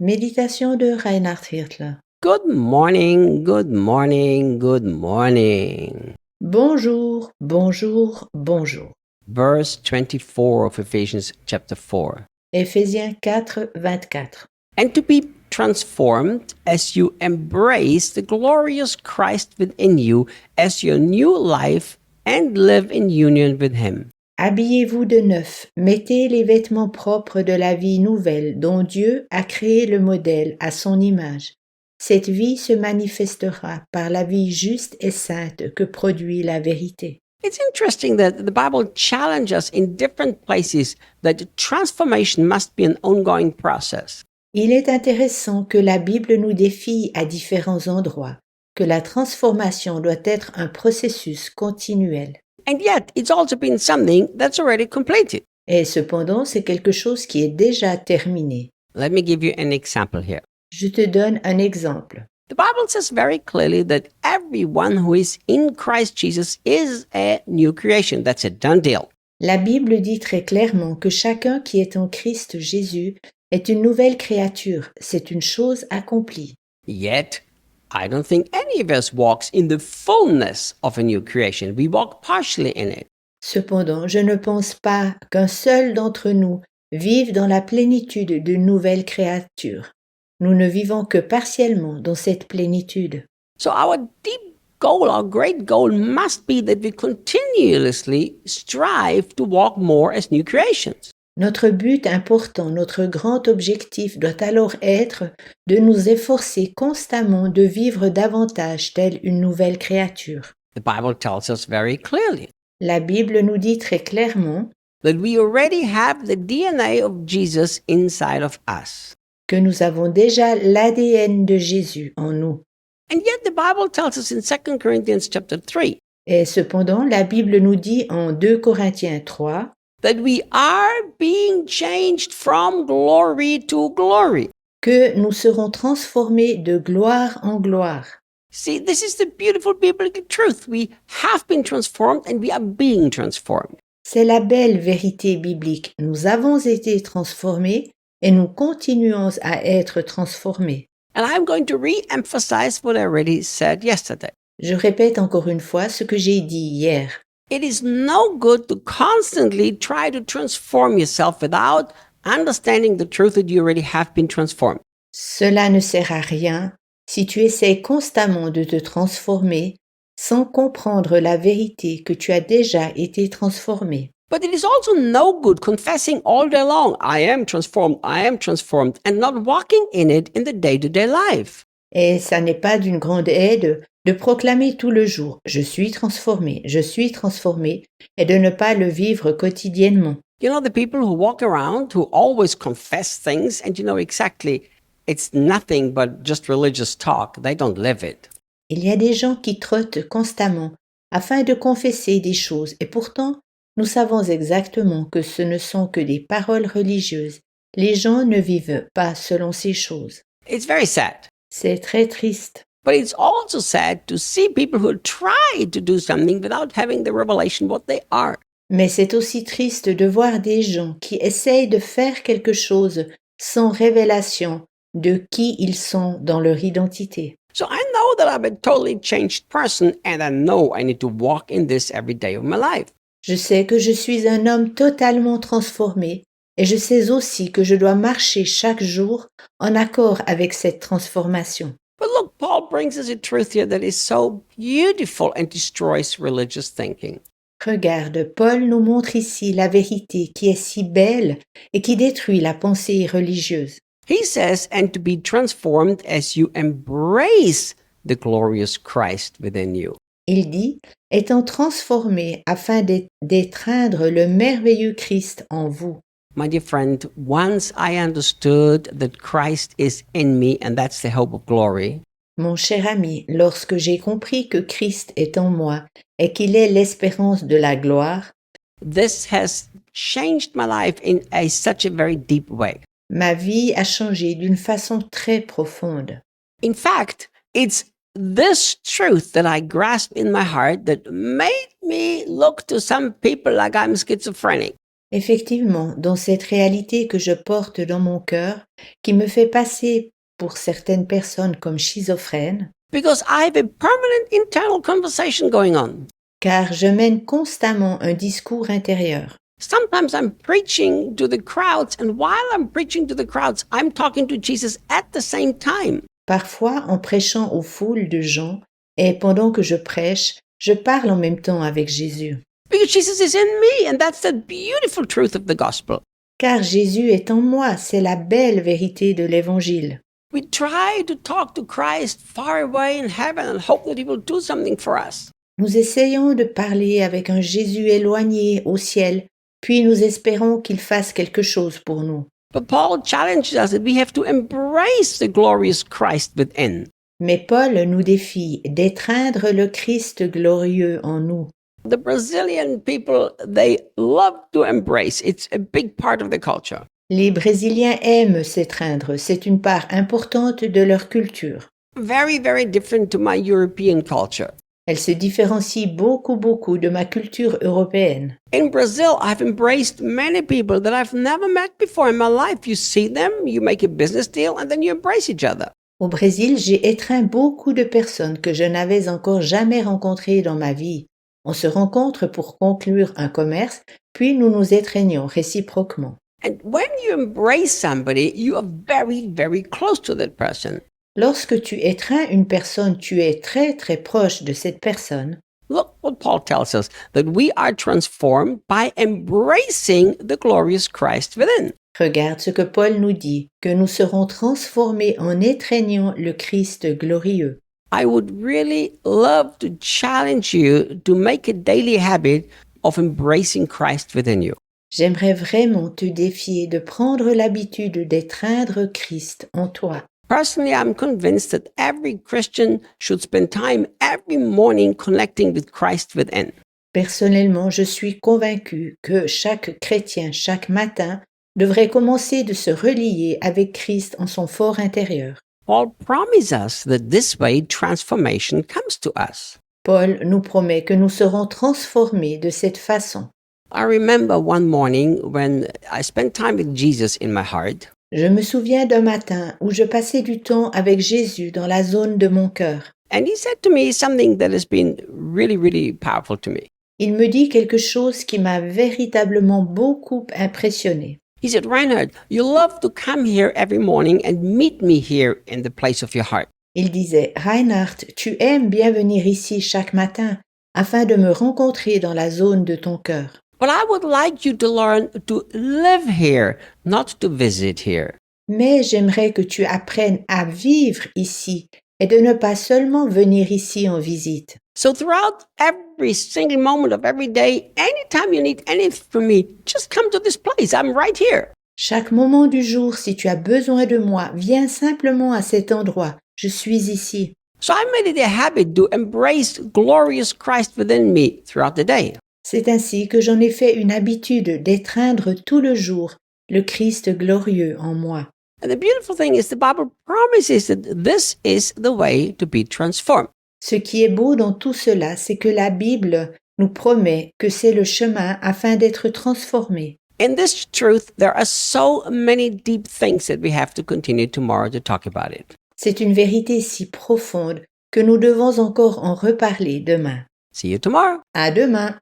Méditation de Reinhard Hirtler. Good morning, good morning, good morning. Bonjour, bonjour, bonjour. Verse 24 of Ephesians chapter 4. Éphésiens 4, 24. And to be transformed as you embrace the glorious Christ within you as your new life and live in union with Him. Habillez-vous de neuf, mettez les vêtements propres de la vie nouvelle dont Dieu a créé le modèle à son image. Cette vie se manifestera par la vie juste et sainte que produit la vérité. It's interesting that the Bible challenges us in different places that transformation must be an ongoing process. Il est intéressant que la Bible nous défie à différents endroits, que la transformation doit être un processus continuel. And yet, it's also been something that's already completed. Et cependant, c'est quelque chose qui est déjà terminé. Let me give you an example here. Je te donne un exemple. The Bible says very clearly that everyone who is in Christ Jesus is a new creation. That's a done deal. La Bible dit très clairement que chacun qui est en Christ Jésus est une nouvelle créature. C'est une chose accomplie. Yet, I don't think any of us walks in the fullness of a new creation. We walk partially in it. Cependant, je ne pense pas qu'un seul d'entre nous vive dans la plénitude d'une nouvelle créature. Nous ne vivons que partiellement dans cette plénitude. So our deep goal, our great goal must be that we continuously strive to walk more as new creations. Notre but important, notre grand objectif doit alors être de nous efforcer constamment de vivre davantage telle une nouvelle créature. The Bible tells us very clearly La Bible nous dit très clairement that we already have the DNA of Jesus inside of us. que nous avons déjà l'ADN de Jésus en nous. And yet the Bible tells us in 2 Corinthians chapter 3 Et cependant, la Bible nous dit en 2 Corinthiens 3 that we are being changed from glory to glory. que nous serons transformés de gloire en gloire. See, this is the beautiful biblical truth. We have been transformed and we are being transformed. C'est la belle vérité biblique. Nous avons été transformés et nous continuons à être transformés. And I'm going to re-emphasize what I already said yesterday. Je répète encore une fois ce que j'ai dit hier. It is no good to constantly try to transform yourself without understanding the truth that you already have been transformed. Cela ne sert à rien si tu essaies constamment de te transformer sans comprendre la vérité que tu as déjà été transformé. But it is also no good confessing all day long, I am transformed, and not walking in it in the day-to-day life. Et ça n'est pas d'une grande aide de proclamer tout le jour « je suis transformé », et de ne pas le vivre quotidiennement. You know, the people who walk around, who always confess things, and you know exactly it's nothing but just religious talk, they don't live it. Il y a des gens qui trottent constamment afin de confesser des choses et pourtant, nous savons exactement que ce ne sont que des paroles religieuses. Les gens ne vivent pas selon ces choses. It's very sad. C'est très triste. But it's also sad to see people who try to do something without having the revelation what they are. Mais c'est aussi triste de voir des gens qui essayent de faire quelque chose sans révélation de qui ils sont dans leur identité. So I know that I'm a totally changed person and I know I need to walk in this every day of my life. Je sais que je suis un homme totalement transformé et je sais aussi que je dois marcher chaque jour en accord avec cette transformation. But look, Paul brings us a truth here that is so beautiful and destroys religious thinking. Regarde, Paul nous montre ici la vérité qui est si belle et qui détruit la pensée religieuse. He says, and to be transformed as you embrace the glorious Christ within you. Il dit, étant transformé afin d'étreindre le merveilleux Christ en vous. My dear friend, once I understood that Christ is in me and that's the hope of glory, Mon cher ami, lorsque j'ai compris que Christ est en moi et qu'il est l'espérance de la gloire, this has changed my life in such a very deep way. ma vie a changé d'une façon très profonde. In fact, it's this truth that I grasped in my heart that made me look to some people like I'm schizophrenic. Effectivement, dans cette réalité que je porte dans mon cœur, qui me fait passer pour certaines personnes comme schizophrène, because I have a permanent internal conversation going on. car je mène constamment un discours intérieur. Sometimes I'm preaching to the crowds, and while I'm preaching to the crowds, I'm talking to Jesus at the same time. Parfois en prêchant aux foules de gens, et pendant que je prêche, je parle en même temps avec Jésus. Because Jesus is in me, and that's the beautiful truth of the gospel. Car Jésus est en moi, c'est la belle vérité de l'Évangile. We try to talk to Christ far away in heaven and hope that he will do something for us. Nous essayons de parler avec un Jésus éloigné au ciel, puis nous espérons qu'il fasse quelque chose pour nous. But Paul challenges us that we have to embrace the glorious Christ within. Mais Paul nous défie d'étreindre le Christ glorieux en nous. The Brazilian people, they love to embrace. It's a big part of the culture. Les Brésiliens aiment s'étreindre, c'est une part importante de leur culture. Very, very different to my European culture. Elle se différencie beaucoup de ma culture européenne. In Brazil, I've embraced many people that I've never met before in my life. You see them, you make a business deal, and then you embrace each other. Au Brésil, j'ai étreint beaucoup de personnes que je n'avais encore jamais rencontrées dans ma vie. On se rencontre pour conclure un commerce, puis nous nous étreignons réciproquement. And when you embrace somebody, you are very, very close to that person. Lorsque tu étreins une personne, tu es très proche de cette personne. Look what Paul tells us, that we are transformed by embracing the glorious Christ within. Regarde ce que Paul nous dit, que nous serons transformés en étreignant le Christ glorieux. I would really love to challenge you to make a daily habit of embracing Christ within you. J'aimerais vraiment te défier de prendre l'habitude d'étreindre Christ en toi. Personally, I'm convinced that every Christian should spend time every morning connecting with Christ within. Personnellement, je suis convaincu que chaque chrétien, chaque matin, devrait commencer de se relier avec Christ en son fort intérieur. Paul promises us that this way transformation comes to us. Paul nous promet que nous serons transformés de cette façon. I remember one morning when I spent time with Jesus in my heart. Je me souviens d'un matin où je passais du temps avec Jésus dans la zone de mon cœur. And he said to me something that has been really, really powerful to me. Il me dit quelque chose qui m'a véritablement beaucoup impressionné. He said, Reinhard, you love to come here every morning and meet me here in the place of your heart. Il disait, Reinhard, tu aimes bien venir ici chaque matin afin de me rencontrer dans la zone de ton cœur. But I would like you to learn to live here, not to visit here. Mais j'aimerais que tu apprennes à vivre ici et de ne pas seulement venir ici en visite. So throughout every single moment of every day, anytime you need anything from me, just come to this place. I'm right here. Chaque moment du jour, si tu as besoin de moi, viens simplement à cet endroit. Je suis ici. So I made it a habit to embrace glorious Christ within me throughout the day. C'est ainsi que j'en ai fait une habitude d'étreindre tout le jour le Christ glorieux en moi. And the beautiful thing is the Bible promises that this is the way to be transformed. Ce qui est beau dans tout cela, c'est que la Bible nous promet que c'est le chemin afin d'être transformé. In this truth, there are so many deep things that we have to continue tomorrow to talk about it. C'est une vérité si profonde que nous devons encore en reparler demain. See you tomorrow. À demain!